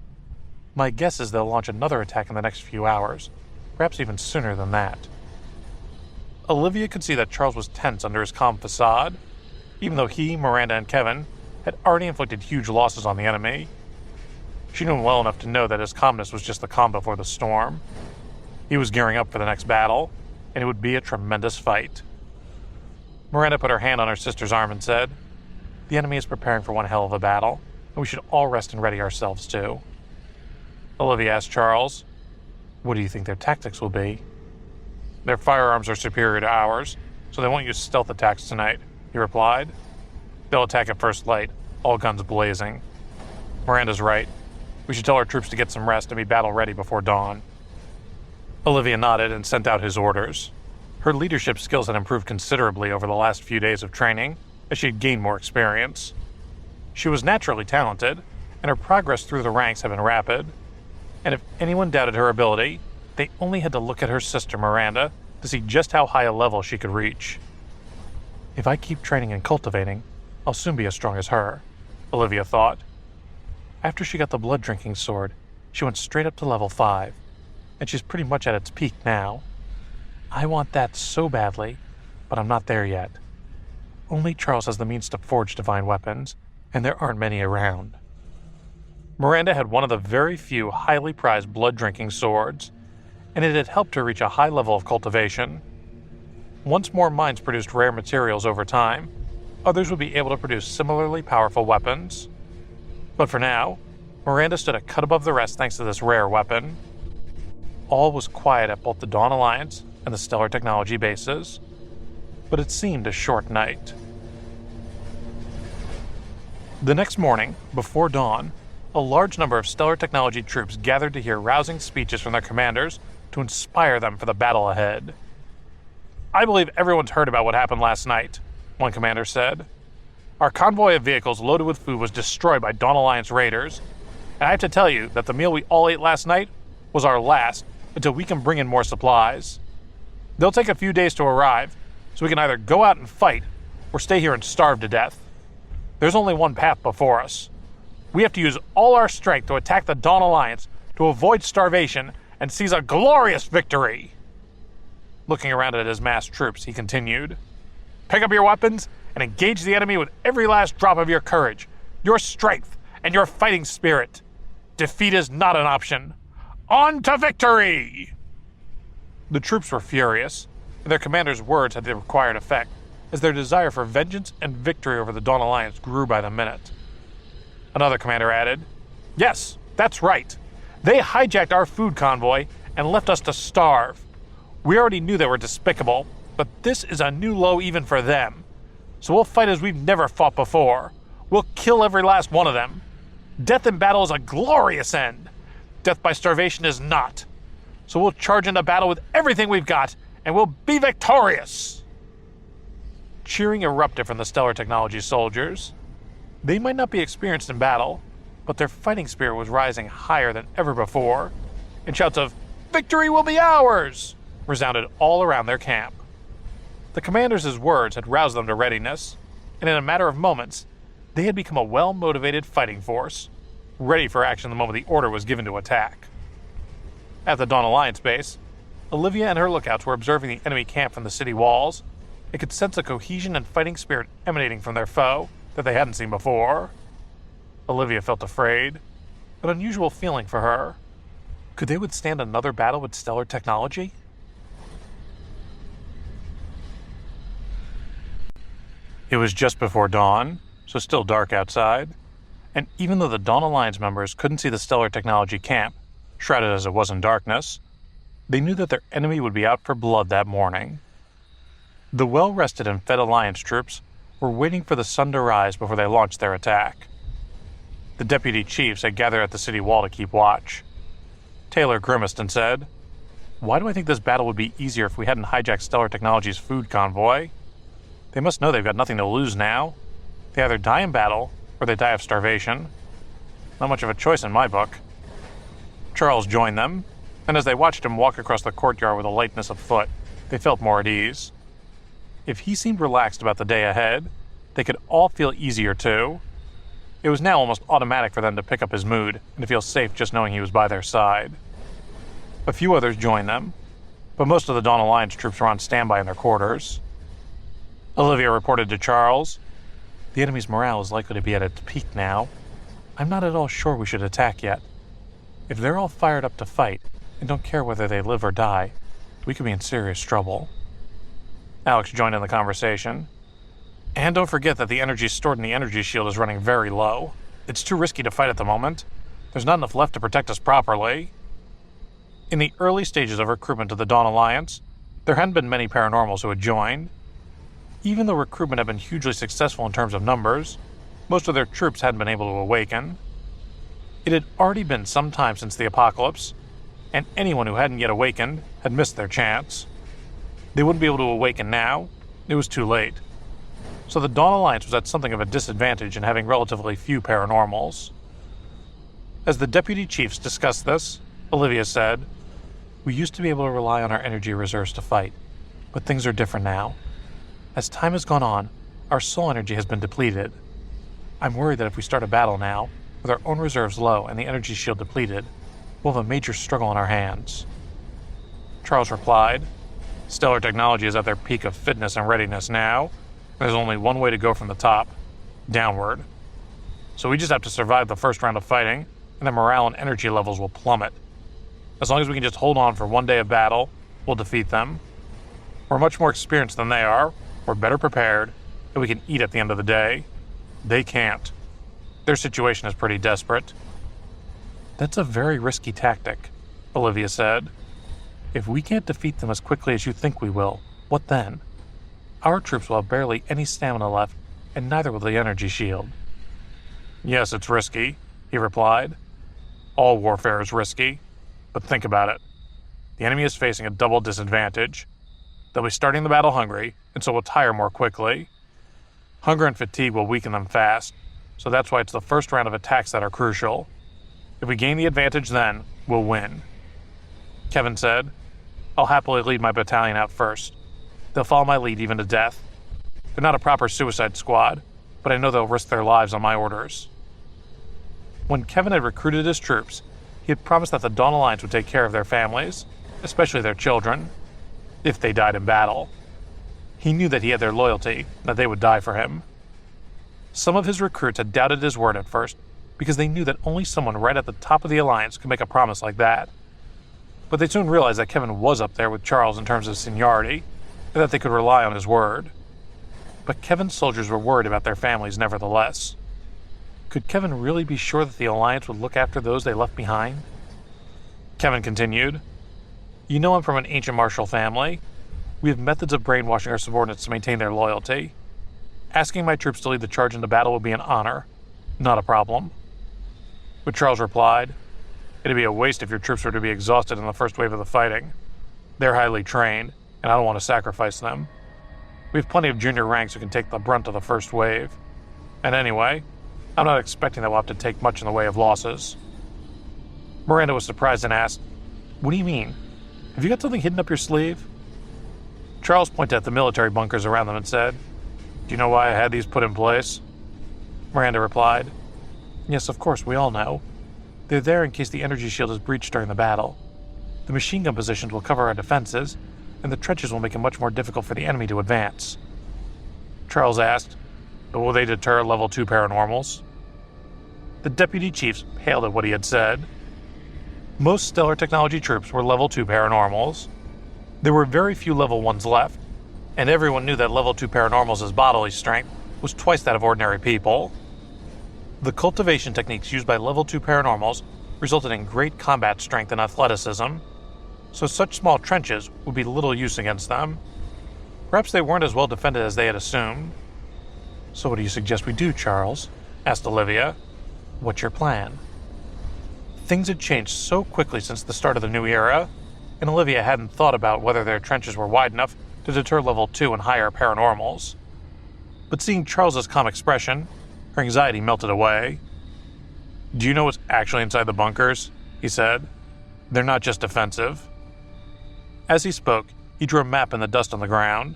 My guess is they'll launch another attack in the next few hours, perhaps even sooner than that. Olivia could see that Charles was tense under his calm facade, even though he, Miranda, and Kevin had already inflicted huge losses on the enemy. She knew him well enough to know that his calmness was just the calm before the storm. He was gearing up for the next battle, and it would be a tremendous fight. Miranda put her hand on her sister's arm and said, The enemy is preparing for one hell of a battle, and we should all rest and ready ourselves too. Olivia asked Charles, What do you think their tactics will be? Their firearms are superior to ours, so they won't use stealth attacks tonight, he replied. They'll attack at first light, all guns blazing. Miranda's right. We should tell our troops to get some rest and be battle-ready before dawn. Olivia nodded and sent out his orders. Her leadership skills had improved considerably over the last few days of training, as she had gained more experience. She was naturally talented, and her progress through the ranks had been rapid. And if anyone doubted her ability, they only had to look at her sister Miranda to see just how high a level she could reach. If I keep training and cultivating, I'll soon be as strong as her, Olivia thought. After she got the blood-drinking sword, she went straight up to level 5, and she's pretty much at its peak now. I want that so badly, but I'm not there yet. Only Charles has the means to forge divine weapons, and there aren't many around. Miranda had one of the very few highly prized blood-drinking swords, and it had helped her reach a high level of cultivation. Once more mines produced rare materials over time, others would be able to produce similarly powerful weapons. But for now, Miranda stood a cut above the rest thanks to this rare weapon. All was quiet at both the Dawn Alliance and the Stellar Technology bases, but it seemed a short night. The next morning, before dawn, A large number of Stellar Technology troops gathered to hear rousing speeches from their commanders to inspire them for the battle ahead. "I believe everyone's heard about what happened last night," one commander said. "Our convoy of vehicles loaded with food was destroyed by Dawn Alliance raiders, and I have to tell you that the meal we all ate last night was our last until we can bring in more supplies. They'll take a few days to arrive, so we can either go out and fight or stay here and starve to death. There's only one path before us. We have to use all our strength to attack the Dawn Alliance to avoid starvation and seize a glorious victory." Looking around at his massed troops, he continued, "Pick up your weapons and engage the enemy with every last drop of your courage, your strength, and your fighting spirit. Defeat is not an option. On to victory!" The troops were furious, and their commander's words had the required effect, as their desire for vengeance and victory over the Dawn Alliance grew by the minute. Another commander added, "Yes, that's right. They hijacked our food convoy and left us to starve. We already knew they were despicable, but this is a new low even for them. So we'll fight as we've never fought before. We'll kill every last one of them. Death in battle is a glorious end. Death by starvation is not. So we'll charge into battle with everything we've got, and we'll be victorious." Cheering erupted from the Stellar Technology soldiers. They might not be experienced in battle, but their fighting spirit was rising higher than ever before, and shouts of "Victory will be ours!" resounded all around their camp. The commander's words had roused them to readiness, and in a matter of moments, they had become a well-motivated fighting force, ready for action the moment the order was given to attack. At the Dawn Alliance base, Olivia and her lookouts were observing the enemy camp from the city walls. They could sense a cohesion and fighting spirit emanating from their foe that they hadn't seen before. Olivia felt afraid, an unusual feeling for her. Could they withstand another battle with Stellar Technology? It was just before dawn, so still dark outside, and even though the Dawn Alliance members couldn't see the Stellar Technology camp, shrouded as it was in darkness, they knew that their enemy would be out for blood that morning. The well-rested and fed Alliance troops were waiting for the sun to rise before they launched their attack. The deputy chiefs had gathered at the city wall to keep watch. Taylor grimaced and said, "Why do I think this battle would be easier if we hadn't hijacked Stellar Technology's food convoy? They must know they've got nothing to lose now. They either die in battle, or they die of starvation. Not much of a choice in my book." Charles joined them, and as they watched him walk across the courtyard with a lightness of foot, they felt more at ease. If he seemed relaxed about the day ahead, they could all feel easier too. It was now almost automatic for them to pick up his mood and to feel safe just knowing he was by their side. A few others joined them, but most of the Dawn Alliance troops were on standby in their quarters. Olivia reported to Charles, "The enemy's morale is likely to be at its peak now. I'm not at all sure we should attack yet. If they're all fired up to fight and don't care whether they live or die, we could be in serious trouble." Alex joined in the conversation. "And don't forget that the energy stored in the energy shield is running very low. It's too risky to fight at the moment. There's not enough left to protect us properly." In the early stages of recruitment to the Dawn Alliance, there hadn't been many paranormals who had joined. Even though recruitment had been hugely successful in terms of numbers, most of their troops hadn't been able to awaken. It had already been some time since the apocalypse, and anyone who hadn't yet awakened had missed their chance. They wouldn't be able to awaken now. It was too late. So the Dawn Alliance was at something of a disadvantage in having relatively few paranormals. As the deputy chiefs discussed this, Olivia said, "We used to be able to rely on our energy reserves to fight, but things are different now. As time has gone on, our soul energy has been depleted. I'm worried that if we start a battle now, with our own reserves low and the energy shield depleted, we'll have a major struggle on our hands." Charles replied, "Stellar Technology is at their peak of fitness and readiness now. There's only one way to go from the top, downward. So we just have to survive the first round of fighting, and the morale and energy levels will plummet. As long as we can just hold on for one day of battle, we'll defeat them. We're much more experienced than they are, we're better prepared, and we can eat at the end of the day. They can't. Their situation is pretty desperate." "That's a very risky tactic," Olivia said. "If we can't defeat them as quickly as you think we will, what then? Our troops will have barely any stamina left, and neither will the energy shield." "Yes, it's risky, he replied. All warfare is risky, but think about it. The enemy is facing a double disadvantage. They'll be starting the battle hungry, and so will tire more quickly. Hunger and fatigue will weaken them fast, so that's why it's the first round of attacks that are crucial. If we gain the advantage then, we'll win. Kevin said, I'll happily lead my battalion out first. They'll follow my lead even to death. They're not a proper suicide squad, but I know they'll risk their lives on my orders. When Kevin had recruited his troops, he had promised that the Dawn Alliance would take care of their families, especially their children, if they died in battle. He knew that he had their loyalty, that they would die for him. Some of his recruits had doubted his word at first, because they knew that only someone right at the top of the Alliance could make a promise like that. But they soon realized that Kevin was up there with Charles in terms of seniority, and that they could rely on his word. But Kevin's soldiers were worried about their families nevertheless. Could Kevin really be sure that the Alliance would look after those they left behind? Kevin continued, You know I'm from an ancient martial family. We have methods of brainwashing our subordinates to maintain their loyalty. Asking my troops to lead the charge into battle would be an honor, not a problem. But Charles replied, It'd be a waste if your troops were to be exhausted in the first wave of the fighting. They're highly trained, and I don't want to sacrifice them. We have plenty of junior ranks who can take the brunt of the first wave. And anyway, I'm not expecting that we'll have to take much in the way of losses. Miranda was surprised and asked, What do you mean? Have you got something hidden up your sleeve? Charles pointed at the military bunkers around them and said, Do you know why I had these put in place? Miranda replied, Yes, of course, we all know. They're there in case the energy shield is breached during the battle. The machine gun positions will cover our defenses, and the trenches will make it much more difficult for the enemy to advance. Charles asked, But will they deter level 2 paranormals? The deputy chiefs paled at what he had said. Most Stellar Technology troops were level 2 paranormals. There were very few level 1s left, and everyone knew that level 2 paranormals' bodily strength was twice that of ordinary people. The cultivation techniques used by level 2 paranormals resulted in great combat strength and athleticism, so such small trenches would be little use against them. Perhaps they weren't as well defended as they had assumed. So what do you suggest we do, Charles? Asked Olivia. What's your plan? Things had changed so quickly since the start of the new era, and Olivia hadn't thought about whether their trenches were wide enough to deter level 2 and higher paranormals. But seeing Charles's calm expression, her anxiety melted away. Do you know what's actually inside the bunkers? He said. They're not just defensive. As he spoke, he drew a map in the dust on the ground.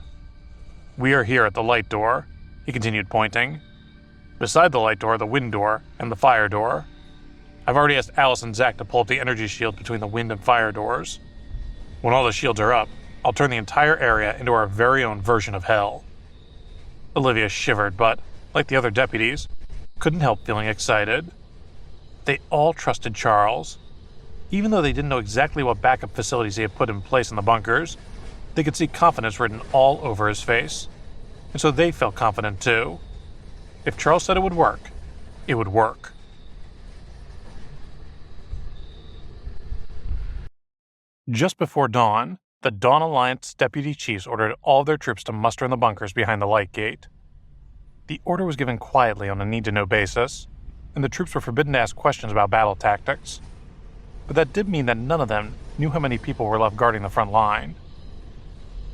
We are here at the light door, he continued, pointing. Beside the light door, the wind door, and the fire door. I've already asked Alice and Zach to pull up the energy shield between the wind and fire doors. When all the shields are up, I'll turn the entire area into our very own version of hell. Olivia shivered, but, like the other deputies, couldn't help feeling excited. They all trusted Charles. Even though they didn't know exactly what backup facilities he had put in place in the bunkers, they could see confidence written all over his face. And so they felt confident too. If Charles said it would work, it would work. Just before dawn, the Dawn Alliance deputy chiefs ordered all their troops to muster in the bunkers behind the light gate. The order was given quietly on a need-to-know basis, and the troops were forbidden to ask questions about battle tactics. But that did mean that none of them knew how many people were left guarding the front line.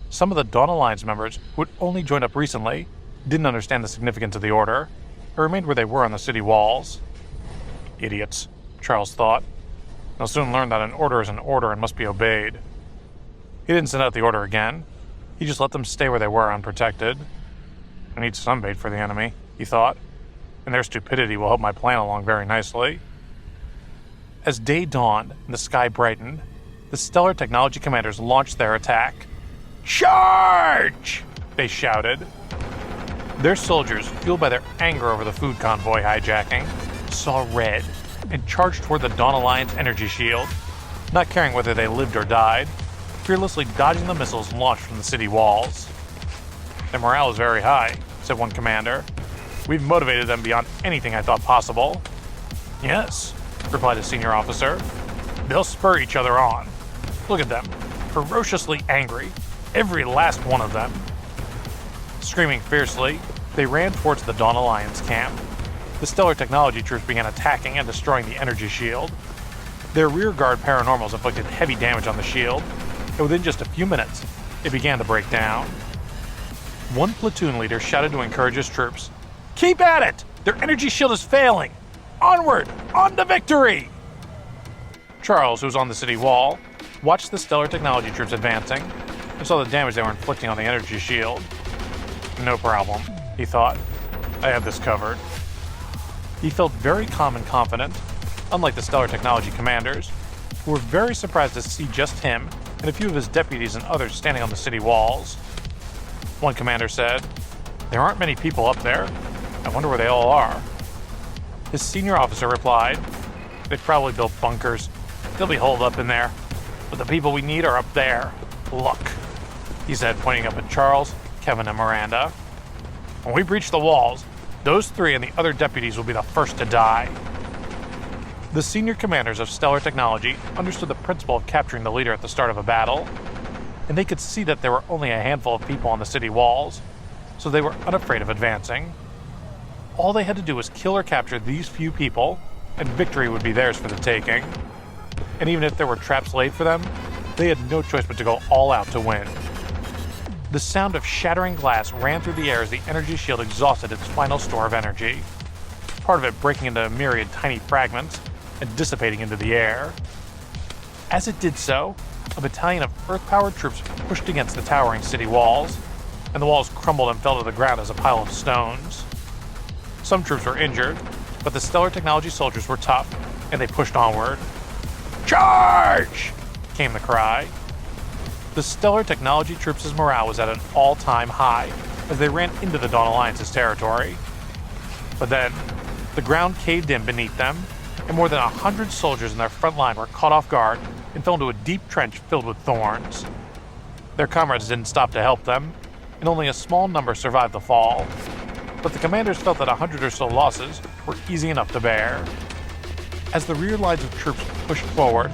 Some of the Dawn Alliance members, who had only joined up recently, didn't understand the significance of the order, and remained where they were on the city walls. Idiots, Charles thought. They'll soon learn that an order is an order and must be obeyed. He didn't send out the order again. He just let them stay where they were unprotected. I need sunbait for the enemy, he thought, and their stupidity will help my plan along very nicely. As day dawned and the sky brightened, the Stellar Technology commanders launched their attack. Charge! They shouted. Their soldiers, fueled by their anger over the food convoy hijacking, saw red and charged toward the Dawn Alliance energy shield, not caring whether they lived or died, fearlessly dodging the missiles launched from the city walls. Their morale is very high, said one commander. We've motivated them beyond anything I thought possible. Yes, replied a senior officer. They'll spur each other on. Look at them, ferociously angry, every last one of them. Screaming fiercely, they ran towards the Dawn Alliance camp. The Stellar Technology troops began attacking and destroying the energy shield. Their rearguard paranormals inflicted heavy damage on the shield, and within just a few minutes, it began to break down. One platoon leader shouted to encourage his troops, "Keep at it! Their energy shield is failing! Onward! On to victory!" Charles, who was on the city wall, watched the Stellar Technology troops advancing and saw the damage they were inflicting on the energy shield. No problem, he thought. I have this covered. He felt very calm and confident, unlike the Stellar Technology commanders, who were very surprised to see just him and a few of his deputies and others standing on the city walls. One commander said, "There aren't many people up there. I wonder where they all are." His senior officer replied, "They've probably built bunkers. They'll be holed up in there. But the people we need are up there. Look," he said, pointing up at Charles, Kevin, and Miranda. "When we breach the walls, those three and the other deputies will be the first to die." The senior commanders of Stellar Technology understood the principle of capturing the leader at the start of a battle, and they could see that there were only a handful of people on the city walls, so they were unafraid of advancing. All they had to do was kill or capture these few people, and victory would be theirs for the taking. And even if there were traps laid for them, they had no choice but to go all out to win. The sound of shattering glass ran through the air as the energy shield exhausted its final store of energy, part of it breaking into a myriad tiny fragments and dissipating into the air. As it did so, a battalion of Earth-powered troops pushed against the towering city walls, and the walls crumbled and fell to the ground as a pile of stones. Some troops were injured, but the Stellar Technology soldiers were tough, and they pushed onward. "Charge!" came the cry. The Stellar Technology troops' morale was at an all-time high as they ran into the Dawn Alliance's territory. But then, the ground caved in beneath them, and more than 100 soldiers in their front line were caught off guard and fell into a deep trench filled with thorns. Their comrades didn't stop to help them, and only a small number survived the fall. But the commanders felt that 100 or so losses were easy enough to bear. As the rear lines of troops pushed forward,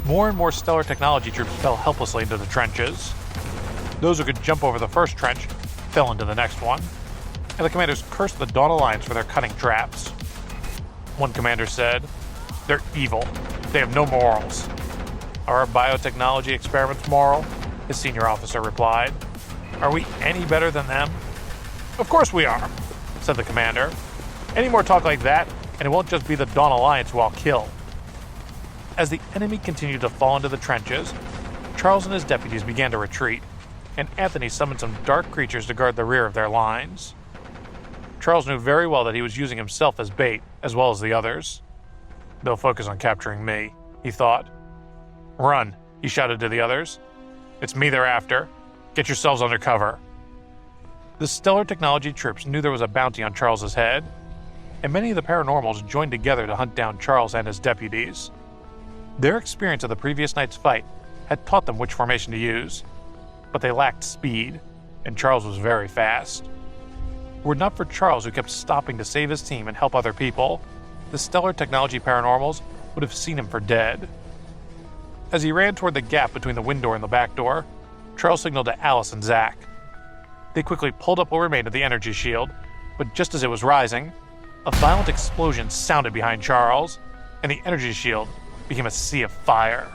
more and more Stellar Technology troops fell helplessly into the trenches. Those who could jump over the first trench fell into the next one, and the commanders cursed the Dawn Alliance for their cunning traps. One commander said, "They're evil. They have no morals." "Are our biotechnology experiments moral?" his senior officer replied. "Are we any better than them?" "Of course we are," said the commander. "Any more talk like that, and it won't just be the Dawn Alliance who I'll kill." As the enemy continued to fall into the trenches, Charles and his deputies began to retreat, and Anthony summoned some dark creatures to guard the rear of their lines. Charles knew very well that he was using himself as bait, as well as the others. "They'll focus on capturing me," he thought. "Run," he shouted to the others. "It's me they're after. Get yourselves under cover." The Stellar Technology troops knew there was a bounty on Charles's head, and many of the paranormals joined together to hunt down Charles and his deputies. Their experience of the previous night's fight had taught them which formation to use, but they lacked speed, and Charles was very fast. Were it not for Charles, who kept stopping to save his team and help other people, the Stellar Technology paranormals would have seen him for dead. As he ran toward the gap between the wind door and the back door, Charles signaled to Alice and Zach. They quickly pulled up what remained of the energy shield, but just as it was rising, a violent explosion sounded behind Charles, and the energy shield became a sea of fire.